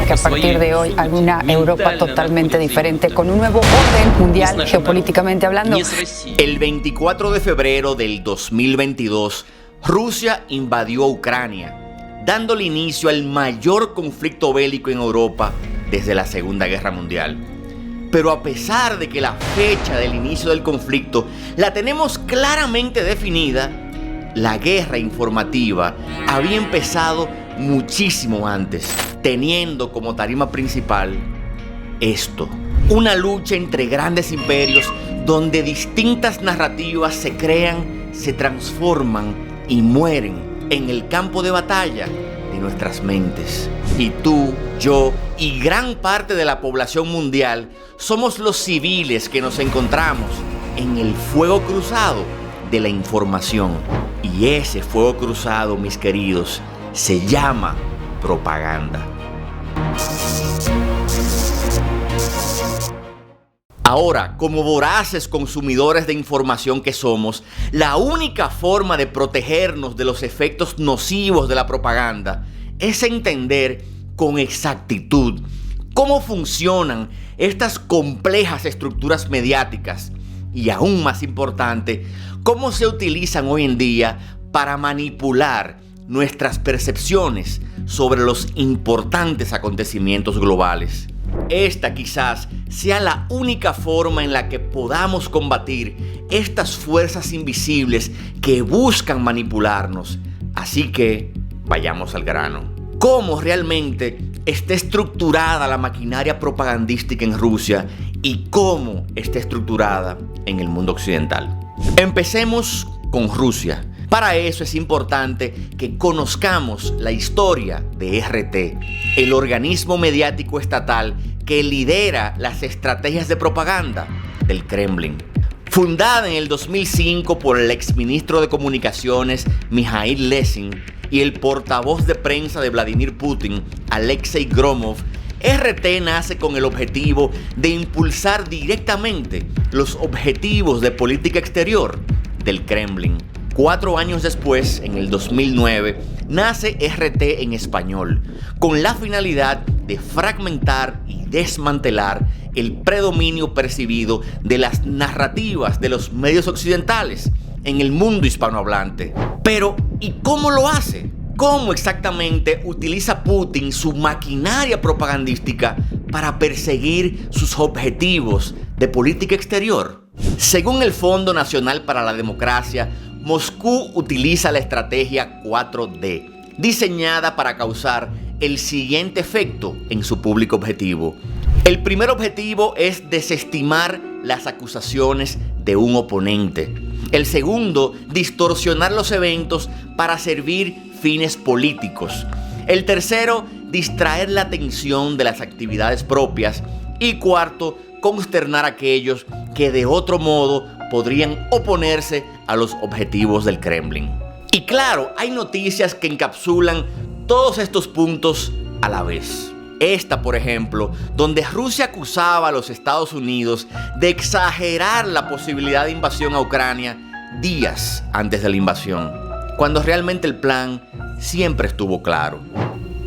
Que a partir de hoy hay una Europa totalmente diferente, con un nuevo orden mundial, geopolíticamente hablando. El 24 de febrero del 2022, Rusia invadió Ucrania, dándole inicio al mayor conflicto bélico en Europa desde la Segunda Guerra Mundial. Pero a pesar de que la fecha del inicio del conflicto la tenemos claramente definida, la guerra informativa había empezado muchísimo antes, teniendo como tarima principal esto: una lucha entre grandes imperios donde distintas narrativas se crean, se transforman y mueren en el campo de batalla de nuestras mentes. Y tú, yo y gran parte de la población mundial somos los civiles que nos encontramos en el fuego cruzado de la información. Y ese fuego cruzado, mis queridos, se llama propaganda. Ahora, como voraces consumidores de información que somos, la única forma de protegernos de los efectos nocivos de la propaganda es entender con exactitud cómo funcionan estas complejas estructuras mediáticas y, aún más importante, cómo se utilizan hoy en día para manipular nuestras percepciones sobre los importantes acontecimientos globales. Esta quizás sea la única forma en la que podamos combatir estas fuerzas invisibles que buscan manipularnos. Así que vayamos al grano. ¿Cómo realmente está estructurada la maquinaria propagandística en Rusia y cómo está estructurada en el mundo occidental? Empecemos con Rusia. Para eso es importante que conozcamos la historia de RT, el organismo mediático estatal que lidera las estrategias de propaganda del Kremlin. Fundada en el 2005 por el exministro de Comunicaciones Mikhail Lezin y el portavoz de prensa de Vladimir Putin, Alexei Gromov, RT nace con el objetivo de impulsar directamente los objetivos de política exterior del Kremlin. 4 años después, en el 2009, nace RT en español, con la finalidad de fragmentar y desmantelar el predominio percibido de las narrativas de los medios occidentales en el mundo hispanohablante. Pero, ¿y cómo lo hace? ¿Cómo exactamente utiliza Putin su maquinaria propagandística para perseguir sus objetivos de política exterior? Según el Fondo Nacional para la Democracia, Moscú utiliza la estrategia 4D, diseñada para causar el siguiente efecto en su público objetivo. El primer objetivo es desestimar las acusaciones de un oponente. El segundo, distorsionar los eventos para servir fines políticos. El tercero, distraer la atención de las actividades propias. Y cuarto, consternar a aquellos que de otro modo podrían oponerse a los objetivos del Kremlin. Y claro, hay noticias que encapsulan todos estos puntos a la vez. Esta, por ejemplo, donde Rusia acusaba a los Estados Unidos de exagerar la posibilidad de invasión a Ucrania días antes de la invasión, cuando realmente el plan siempre estuvo claro.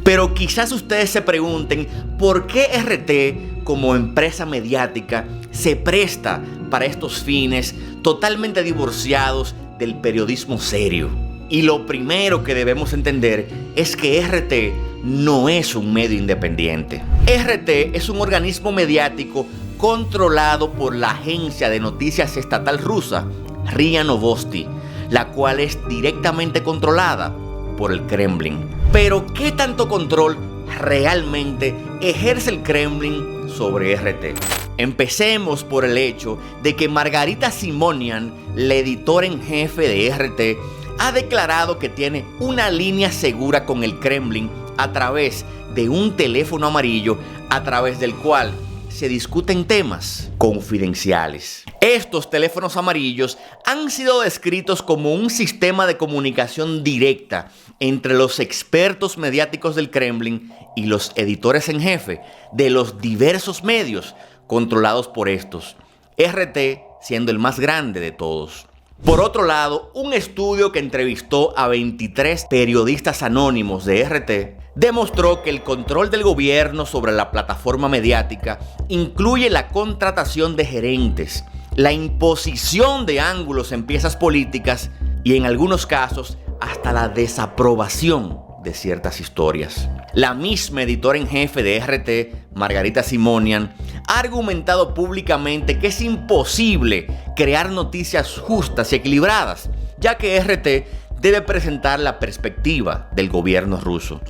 Pero quizás ustedes se pregunten por qué RT, como empresa mediática, se presta para estos fines totalmente divorciados del periodismo serio. Y lo primero que debemos entender es que RT no es un medio independiente. RT es un organismo mediático controlado por la agencia de noticias estatal rusa, RIA Novosti, la cual es directamente controlada por el Kremlin. Pero, ¿qué tanto control realmente ejerce el Kremlin sobre RT? Empecemos por el hecho de que Margarita Simonian, la editora en jefe de RT, ha declarado que tiene una línea segura con el Kremlin a través de un teléfono amarillo a través del cual se discuten temas confidenciales. Estos teléfonos amarillos han sido descritos como un sistema de comunicación directa entre los expertos mediáticos del Kremlin y los editores en jefe de los diversos medios controlados por estos, RT siendo el más grande de todos. Por otro lado, un estudio que entrevistó a 23 periodistas anónimos de RT demostró que el control del gobierno sobre la plataforma mediática incluye la contratación de gerentes, la imposición de ángulos en piezas políticas y en algunos casos hasta la desaprobación de ciertas historias. La misma editora en jefe de RT, Margarita Simonian, ha argumentado públicamente que es imposible crear noticias justas y equilibradas, ya que RT debe presentar la perspectiva del gobierno ruso.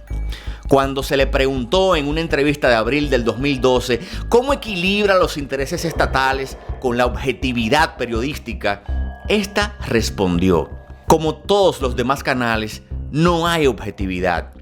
Cuando se le preguntó en una entrevista de abril del 2012 cómo equilibra los intereses estatales con la objetividad periodística, esta respondió: como todos los demás canales, no hay objetividad.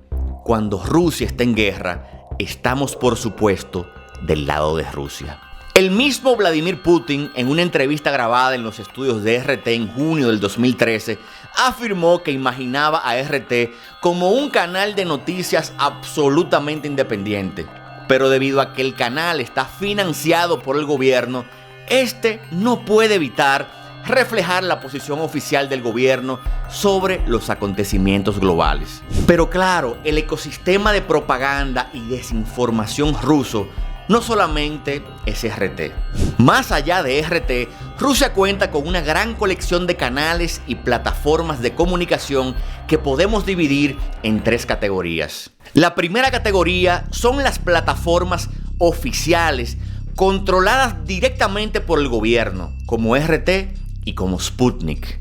Cuando Rusia está en guerra, estamos por supuesto del lado de Rusia. El mismo Vladimir Putin, en una entrevista grabada en los estudios de RT en junio del 2013, afirmó que imaginaba a RT como un canal de noticias absolutamente independiente. Pero debido a que el canal está financiado por el gobierno, este no puede evitar reflejar la posición oficial del gobierno sobre los acontecimientos globales. Pero claro, el ecosistema de propaganda y desinformación ruso no solamente es RT. Más allá de RT, Rusia cuenta con una gran colección de canales y plataformas de comunicación que podemos dividir en 3 categorías. La primera categoría son las plataformas oficiales controladas directamente por el gobierno, como RT y como Sputnik.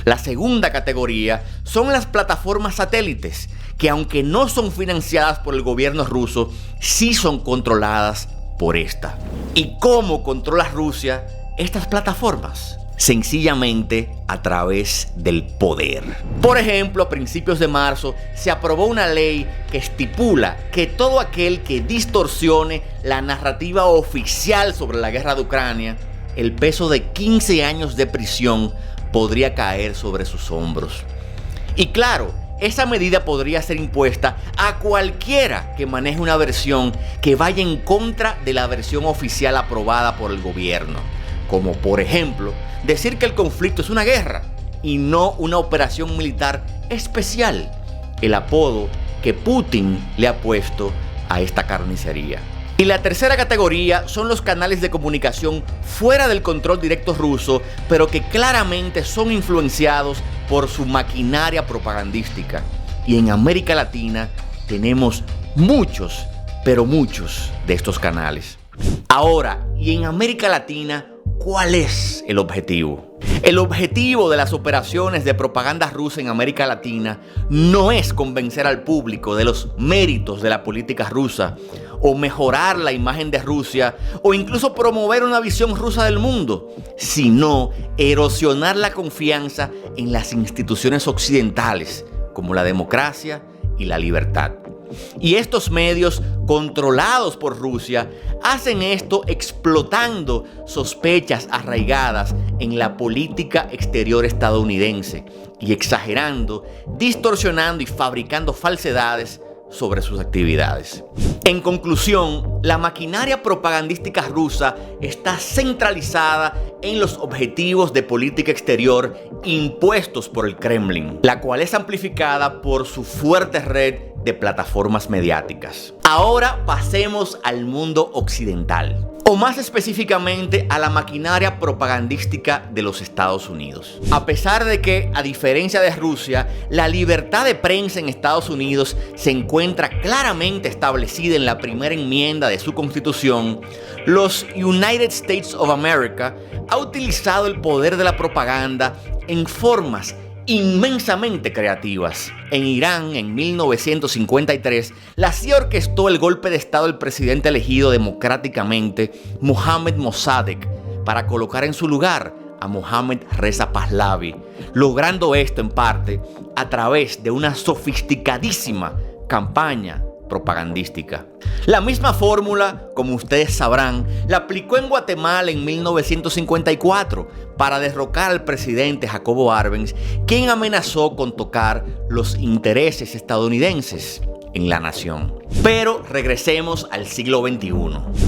La segunda categoría son las plataformas satélites, que aunque no son financiadas por el gobierno ruso, sí son controladas por esta. ¿Y cómo controla Rusia estas plataformas? Sencillamente a través del poder. Por ejemplo, a principios de marzo se aprobó una ley que estipula que todo aquel que distorsione la narrativa oficial sobre la guerra de Ucrania, el peso de 15 años de prisión podría caer sobre sus hombros. Y claro, esa medida podría ser impuesta a cualquiera que maneje una versión que vaya en contra de la versión oficial aprobada por el gobierno. Como por ejemplo, decir que el conflicto es una guerra y no una operación militar especial, el apodo que Putin le ha puesto a esta carnicería. Y la tercera categoría son los canales de comunicación fuera del control directo ruso, pero que claramente son influenciados por su maquinaria propagandística. Y en América Latina tenemos muchos, pero muchos de estos canales. Ahora, y en América Latina, ¿cuál es el objetivo? El objetivo de las operaciones de propaganda rusa en América Latina no es convencer al público de los méritos de la política rusa, o mejorar la imagen de Rusia, o incluso promover una visión rusa del mundo, sino erosionar la confianza en las instituciones occidentales, como la democracia y la libertad. Y estos medios, controlados por Rusia, hacen esto explotando sospechas arraigadas en la política exterior estadounidense y exagerando, distorsionando y fabricando falsedades sobre sus actividades. En conclusión, la maquinaria propagandística rusa está centralizada en los objetivos de política exterior impuestos por el Kremlin, la cual es amplificada por su fuerte red de plataformas mediáticas. Ahora pasemos al mundo occidental, o más específicamente a la maquinaria propagandística de los Estados Unidos. A pesar de que, a diferencia de Rusia, la libertad de prensa en Estados Unidos se encuentra claramente establecida en la primera enmienda de su Constitución, los United States of America ha utilizado el poder de la propaganda en formas inmensamente creativas. En Irán, en 1953, la CIA orquestó el golpe de estado del presidente elegido democráticamente, Mohammad Mossadegh, para colocar en su lugar a Mohammad Reza Pahlavi, logrando esto en parte a través de una sofisticadísima campaña propagandística. La misma fórmula, como ustedes sabrán, la aplicó en Guatemala en 1954 para derrocar al presidente Jacobo Arbenz, quien amenazó con tocar los intereses estadounidenses en la nación. Pero regresemos al siglo XXI.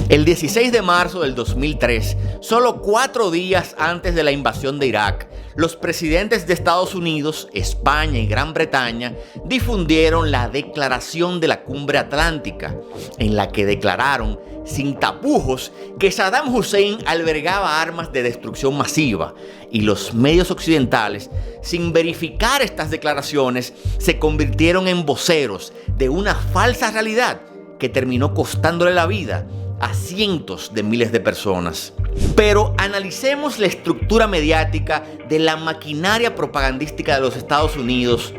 El 16 de marzo del 2003, solo 4 días antes de la invasión de Irak, los presidentes de Estados Unidos, España y Gran Bretaña difundieron la Declaración de la Cumbre Atlántica, en la que declararon sin tapujos que Saddam Hussein albergaba armas de destrucción masiva, y los medios occidentales, sin verificar estas declaraciones, se convirtieron en voceros de una falsa realidad que terminó costándole la vida a cientos de miles de personas. Pero analicemos la estructura mediática de la maquinaria propagandística de los Estados Unidos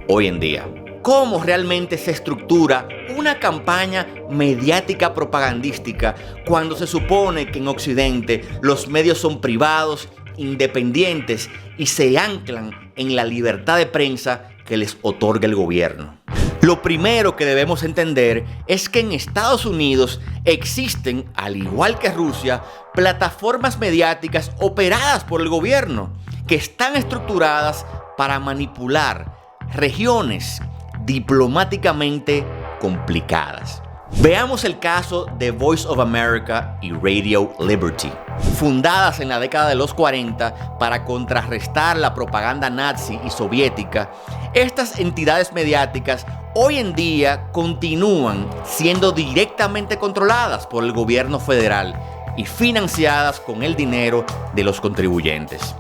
hoy en día. ¿Cómo realmente se estructura una campaña mediática propagandística cuando se supone que en Occidente los medios son privados, independientes y se anclan en la libertad de prensa que les otorga el gobierno? Lo primero que debemos entender es que en Estados Unidos existen, al igual que Rusia, plataformas mediáticas operadas por el gobierno que están estructuradas para manipular regiones diplomáticamente complicadas. Veamos el caso de Voice of America y Radio Liberty. Fundadas en la década de los 40 para contrarrestar la propaganda nazi y soviética, estas entidades mediáticas hoy en día continúan siendo directamente controladas por el gobierno federal y financiadas con el dinero de los contribuyentes.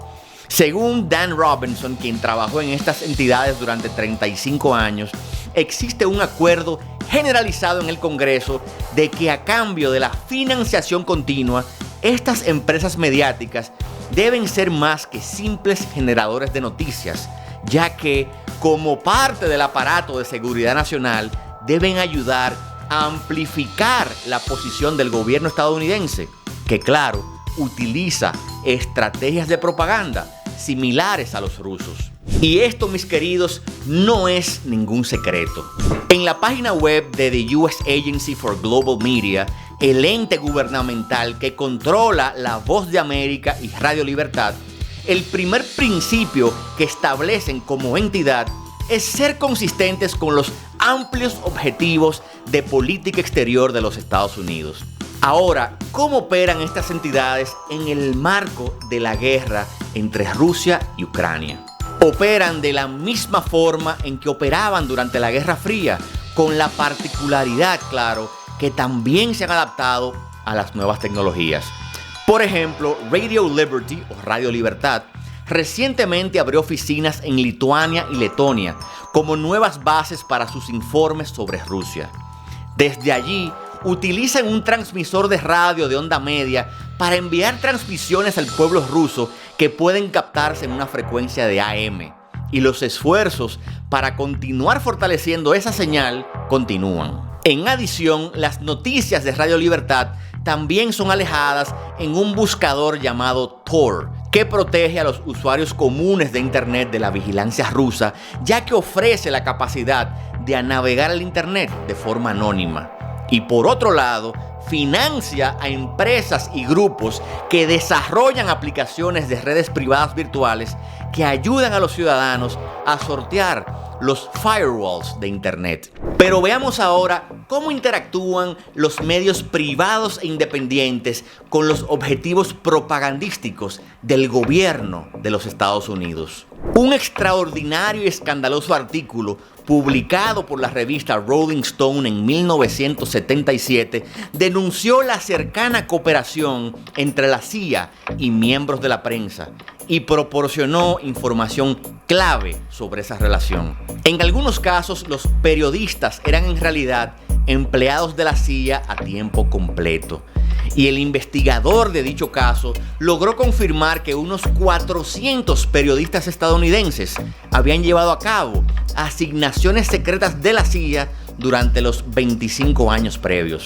Según Dan Robinson, quien trabajó en estas entidades durante 35 años, existe un acuerdo generalizado en el Congreso de que a cambio de la financiación continua, estas empresas mediáticas deben ser más que simples generadores de noticias, ya que, como parte del aparato de seguridad nacional, deben ayudar a amplificar la posición del gobierno estadounidense, que claro, utiliza estrategias de propaganda similares a los rusos. Y esto, mis queridos, no es ningún secreto. En la página web de The US Agency for Global Media, el ente gubernamental que controla La Voz de América y Radio Libertad, el primer principio que establecen como entidad es ser consistentes con los amplios objetivos de política exterior de los Estados Unidos. Ahora, ¿cómo operan estas entidades en el marco de la guerra entre Rusia y Ucrania? Operan de la misma forma en que operaban durante la Guerra Fría, con la particularidad, claro, que también se han adaptado a las nuevas tecnologías. Por ejemplo, Radio Liberty o Radio Libertad recientemente abrió oficinas en Lituania y Letonia como nuevas bases para sus informes sobre Rusia. Desde allí, utilizan un transmisor de radio de onda media para enviar transmisiones al pueblo ruso que pueden captarse en una frecuencia de AM. Y los esfuerzos para continuar fortaleciendo esa señal continúan. En adición, las noticias de Radio Libertad también son alejadas en un buscador llamado Tor, que protege a los usuarios comunes de Internet de la vigilancia rusa, ya que ofrece la capacidad de navegar el Internet de forma anónima. Y por otro lado, financia a empresas y grupos que desarrollan aplicaciones de redes privadas virtuales que ayudan a los ciudadanos a sortear los firewalls de Internet. Pero veamos ahora cómo interactúan los medios privados e independientes con los objetivos propagandísticos del gobierno de los Estados Unidos. Un extraordinario y escandaloso artículo publicado por la revista Rolling Stone en 1977, denunció la cercana cooperación entre la CIA y miembros de la prensa y proporcionó información clave sobre esa relación. En algunos casos, los periodistas eran en realidad empleados de la CIA a tiempo completo. Y el investigador de dicho caso logró confirmar que unos 400 periodistas estadounidenses habían llevado a cabo asignaciones secretas de la CIA durante los 25 años previos.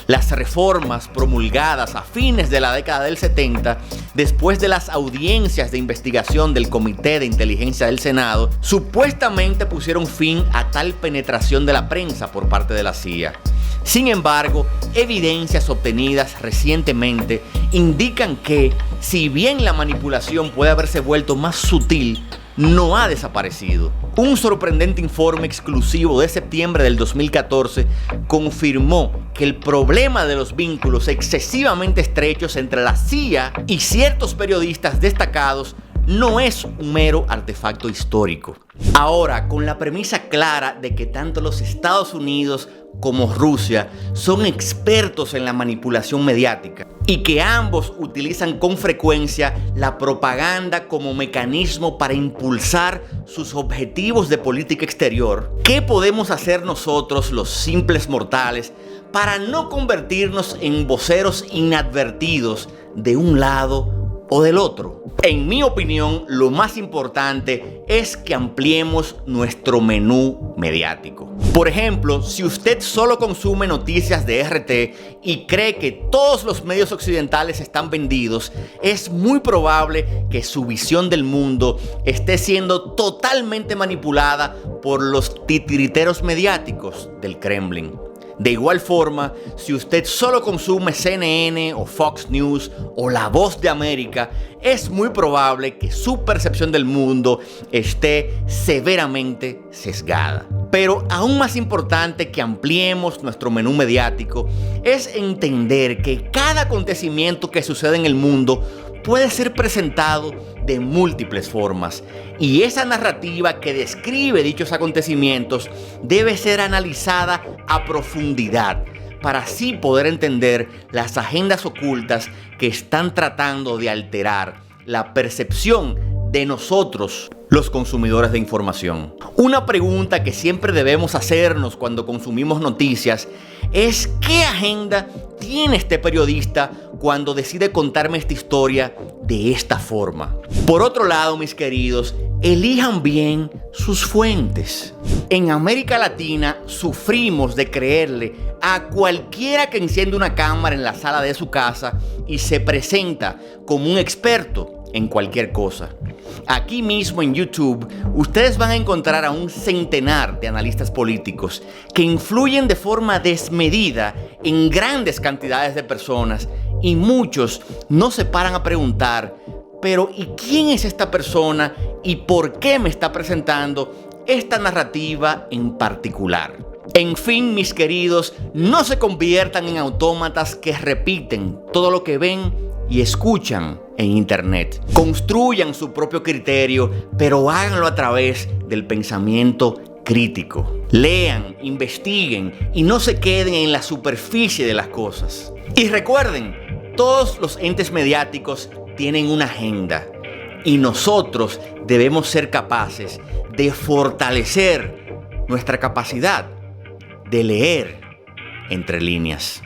Las reformas promulgadas a fines de la década del 70, después de las audiencias de investigación del Comité de Inteligencia del Senado, supuestamente pusieron fin a tal penetración de la prensa por parte de la CIA. Sin embargo, evidencias obtenidas recientemente indican que, si bien la manipulación puede haberse vuelto más sutil, no ha desaparecido. Un sorprendente informe exclusivo de septiembre del 2014 confirmó que el problema de los vínculos excesivamente estrechos entre la CIA y ciertos periodistas destacados no es un mero artefacto histórico. Ahora, con la premisa clara de que tanto los Estados Unidos como Rusia son expertos en la manipulación mediática y que ambos utilizan con frecuencia la propaganda como mecanismo para impulsar sus objetivos de política exterior, ¿qué podemos hacer nosotros, los simples mortales, para no convertirnos en voceros inadvertidos de un lado o del otro? En mi opinión, lo más importante es que ampliemos nuestro menú mediático. Por ejemplo, si usted solo consume noticias de RT y cree que todos los medios occidentales están vendidos, es muy probable que su visión del mundo esté siendo totalmente manipulada por los titiriteros mediáticos del Kremlin. De igual forma, si usted solo consume CNN o Fox News o La Voz de América, es muy probable que su percepción del mundo esté severamente sesgada. Pero aún más importante que ampliemos nuestro menú mediático es entender que cada acontecimiento que sucede en el mundo puede ser presentado de múltiples formas, y esa narrativa que describe dichos acontecimientos debe ser analizada a profundidad para así poder entender las agendas ocultas que están tratando de alterar la percepción de nosotros, los consumidores de información. Una pregunta que siempre debemos hacernos cuando consumimos noticias es: ¿qué agenda tiene este periodista cuando decide contarme esta historia de esta forma? Por otro lado, mis queridos, elijan bien sus fuentes. En América Latina sufrimos de creerle a cualquiera que enciende una cámara en la sala de su casa y se presenta como un experto en cualquier cosa. Aquí mismo en YouTube, ustedes van a encontrar a un centenar de analistas políticos que influyen de forma desmedida en grandes cantidades de personas, y muchos no se paran a preguntar: pero ¿y quién es esta persona y por qué me está presentando esta narrativa en particular? En fin, mis queridos, no se conviertan en autómatas que repiten todo lo que ven y escuchan en internet. Construyan su propio criterio, pero háganlo a través del pensamiento crítico. Lean, investiguen y no se queden en la superficie de las cosas. Y recuerden, todos los entes mediáticos tienen una agenda y nosotros debemos ser capaces de fortalecer nuestra capacidad de leer entre líneas.